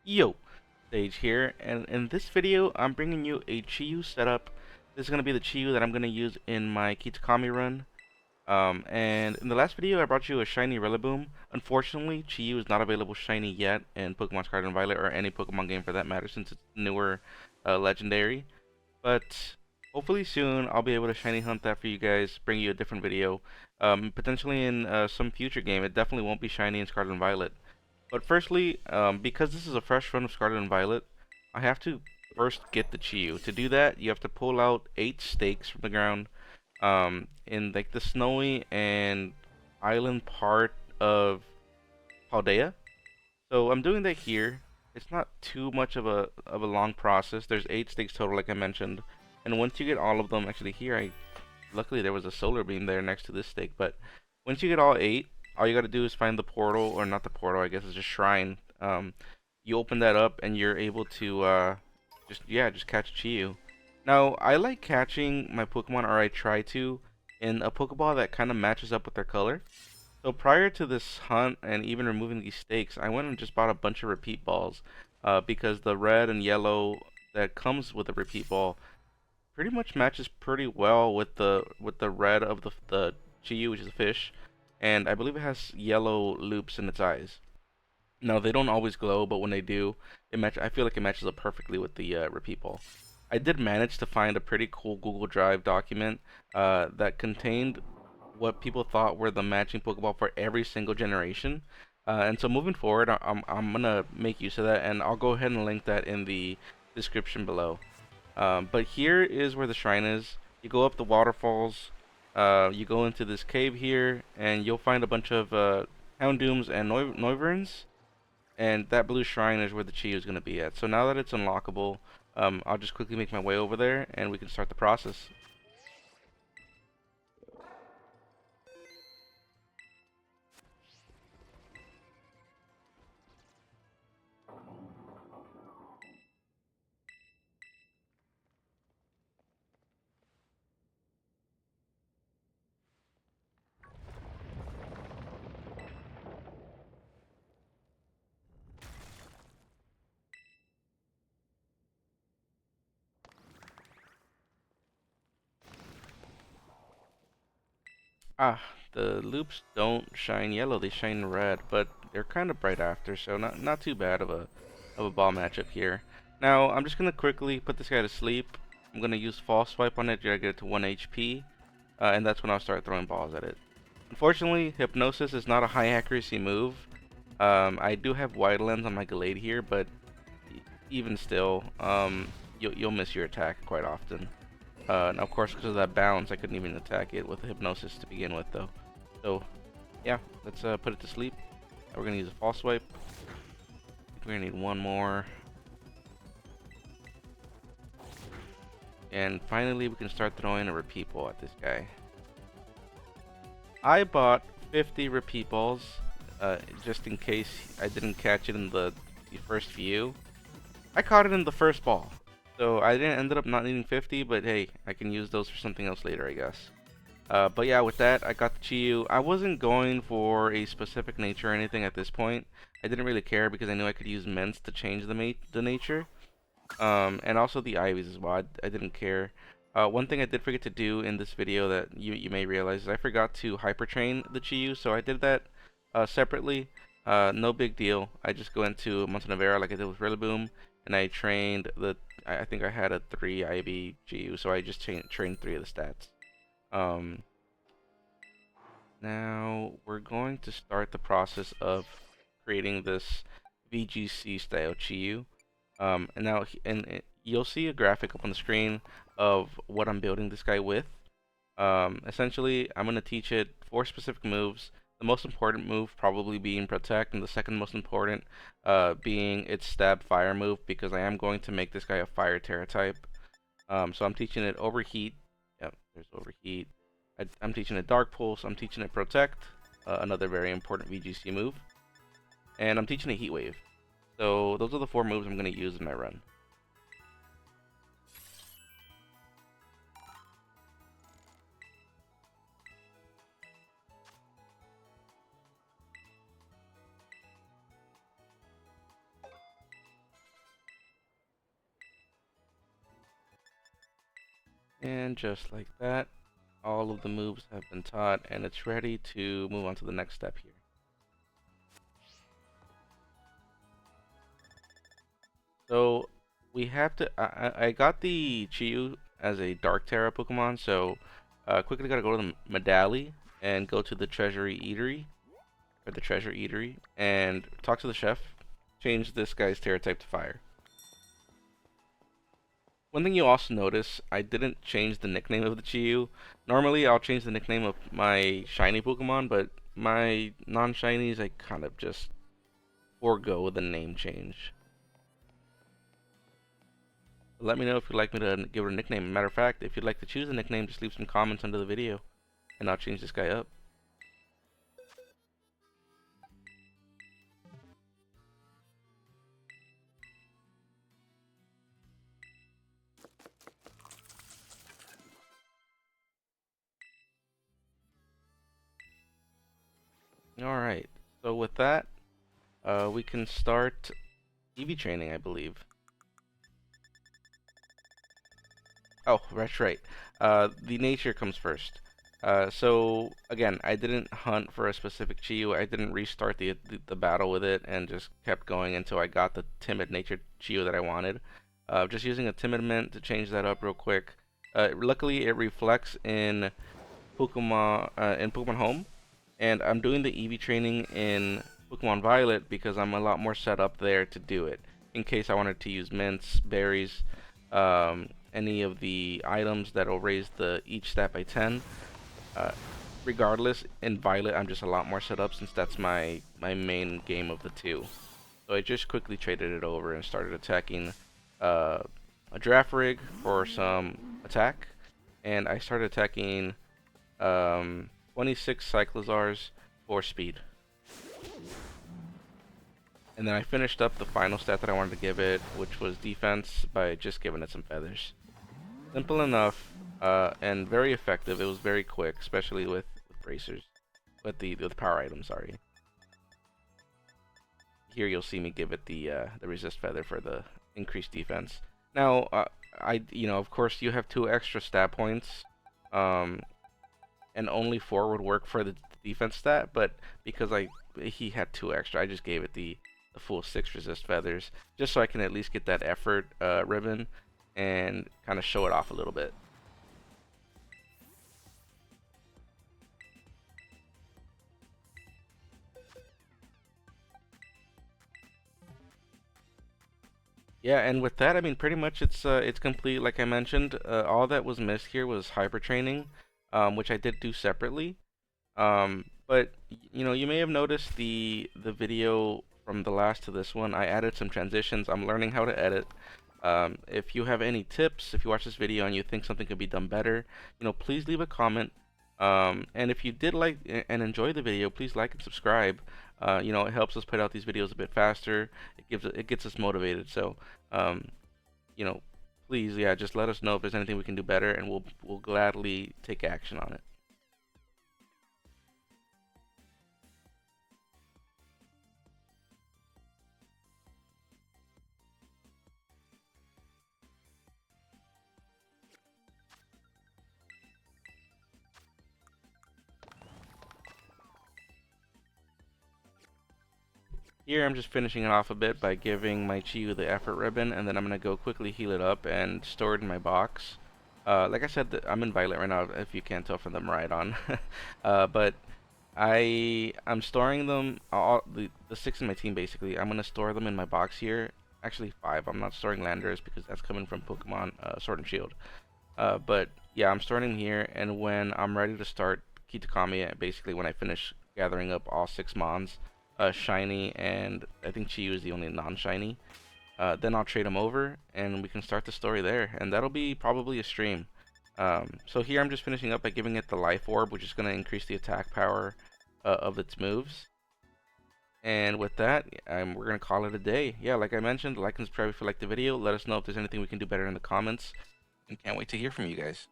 Yo, Sage here, and in this video, I'm bringing you a Chiyu setup. This is going to be the Chiyu that I'm going to use in my Kitakami run. And in the last video, I brought you a shiny Rillaboom. Unfortunately, Chiyu is not available shiny yet in Pokemon Scarlet and Violet, or any Pokemon game for that matter, since it's newer legendary. But hopefully soon, I'll be able to shiny hunt that for you guys, bring you a different video. Potentially in some future game. It definitely won't be shiny in Scarlet and Violet. But firstly, because this is a fresh run of Scarlet and Violet, I have to first get the Chiyu. To do that, you have to pull out 8 stakes from the ground in like the snowy and island part of Paldea. So I'm doing that here. It's not too much of a long process. There's 8 stakes total, like I mentioned, and once you get all of them, actually here luckily there was a solar beam there next to this stake. But once you get all 8, all you gotta do is find the portal, or not the portal, I guess it's a shrine. You open that up and you're able to just catch Chiyu. Now I like catching my Pokemon, or I try to, in a Pokeball that kind of matches up with their color. So prior to this hunt and even removing these stakes, I went and just bought a bunch of repeat balls, because the red and yellow that comes with a repeat ball pretty much matches pretty well with the red of the Chiyu, which is a fish, and I believe it has yellow loops in its eyes. Now they don't always glow, but when they do, I feel like it matches up perfectly with the repeat ball. I did manage to find a pretty cool Google Drive document that contained what people thought were the matching Pokeball for every single generation. And so moving forward, I'm gonna make use of that, and I'll go ahead and link that in the description below. But here is where the shrine is. You go up the waterfalls, you go into this cave here, and you'll find a bunch of Houndooms and Noivern, and that blue shrine is where the Chiyu is going to be at. So now that it's unlockable, I'll just quickly make my way over there, and we can start the process. Ah, the loops don't shine yellow, they shine red, but they're kind of bright after, so not too bad of a ball matchup here. Now, I'm just going to quickly put this guy to sleep. I'm going to use False Swipe on it to get it to 1 HP, and that's when I'll start throwing balls at it. Unfortunately, Hypnosis is not a high accuracy move. I do have Wide Lens on my Gallade here, but even still, you'll miss your attack quite often. And of course, because of that bounce, I couldn't even attack it with Hypnosis to begin with, though. So, yeah, let's put it to sleep. We're gonna use a False Swipe. We're gonna need one more. And finally, we can start throwing a repeat ball at this guy. I bought 50 repeat balls, just in case I didn't catch it in the first few. I caught it in the first ball. So I didn't ended up not needing 50, but hey, I can use those for something else later, I guess. But yeah, with that, I got the Chiyu. I wasn't going for a specific nature or anything at this point. I didn't really care because I knew I could use Mints to change the nature. And also the Ivies as well. I didn't care. One thing I did forget to do in this video that you may realize is I forgot to Hyper Train the Chiyu, so I did that separately. No big deal. I just go into Montanavera like I did with Rillaboom, and I trained I think I had a 3 IB GU, so I just trained 3 of the stats. Now we're going to start the process of creating this VGC style Chiyu. And you'll see a graphic up on the screen of what I'm building this guy with. Essentially, I'm going to teach it 4 specific moves. The most important move probably being Protect, and the second most important being its Stab Fire move, because I am going to make this guy a Fire Tera type. So I'm teaching it Overheat. Yep, there's Overheat. I'm teaching it Dark Pulse. I'm teaching it Protect, another very important VGC move. And I'm teaching it Heat Wave. So those are the 4 moves I'm going to use in my run. And just like that, all of the moves have been taught, and it's ready to move on to the next step here. So we have to. I got the Chiyu as a Dark Tera Pokemon, so quickly gotta go to the Medali and go to the Treasury Eatery or the Treasure Eatery and talk to the chef. Change this guy's Tera type to Fire. One thing you also notice, I didn't change the nickname of the Chiyu. Normally, I'll change the nickname of my shiny Pokemon, but my non-shinies, I kind of just forego the name change. Let me know if you'd like me to give it a nickname. Matter of fact, if you'd like to choose a nickname, just leave some comments under the video, and I'll change this guy up. Alright, so with that, we can start EV training, I believe. Oh, that's right. The nature comes first. So again, I didn't hunt for a specific Chiyu. I didn't restart the battle with it and just kept going until I got the Timid Nature Chiyu that I wanted. Just using a Timid Mint to change that up real quick. Luckily, it reflects in Pokemon Home, and I'm doing the EV training in Pokemon Violet because I'm a lot more set up there to do it. In case I wanted to use mints, berries, any of the items that'll raise the each stat by 10. Uh, Regardless, in Violet I'm just a lot more set up since that's my main game of the two. So I just quickly traded it over and started attacking a Giraffe Rig for some attack, and I started attacking 26 Cyclozars for speed. And then I finished up the final stat that I wanted to give it, which was defense, by just giving it some feathers. Simple enough, and very effective. It was very quick, especially with bracers, with power items. Sorry. Here you'll see me give it the resist feather for the increased defense. Now, of course, you have 2 extra stat points, and only 4 would work for the defense stat. But because he had 2 extra, I just gave it the full 6 resist feathers, just so I can at least get that effort ribbon and kind of show it off a little bit. Yeah, and with that, I mean, pretty much it's complete. Like I mentioned, all that was missed here was hyper training, which I did do separately. But you may have noticed the video from the last to this one. I added some transitions. I'm learning how to edit. If you have any tips, if you watch this video and you think something could be done better, please leave a comment. And if you did like and enjoy the video, please like and subscribe. It helps us put out these videos a bit faster. It gets us motivated. So, um, you know, please, yeah, just let us know if there's anything we can do better, and we'll gladly take action on it. Here I'm just finishing it off a bit by giving my Chiyu the effort ribbon, and then I'm going to go quickly heal it up and store it in my box. Like I said, I'm in Violet right now, if you can't tell from the Maridon. But I'm storing them, all the 6 in my team basically. I'm going to store them in my box here. Actually 5. I'm not storing Landers because that's coming from Pokemon Sword and Shield. But yeah, I'm storing them here, and when I'm ready to start Kitakami, basically when I finish gathering up all 6 Mons, shiny, and I think Chiyu is the only non-shiny. Then I'll trade them over, and we can start the story there, and that'll be probably a stream. So here I'm just finishing up by giving it the Life Orb, which is going to increase the attack power of its moves. And with that, we're going to call it a day. Yeah, like I mentioned, like and subscribe if you liked the video. Let us know if there's anything we can do better in the comments, and can't wait to hear from you guys.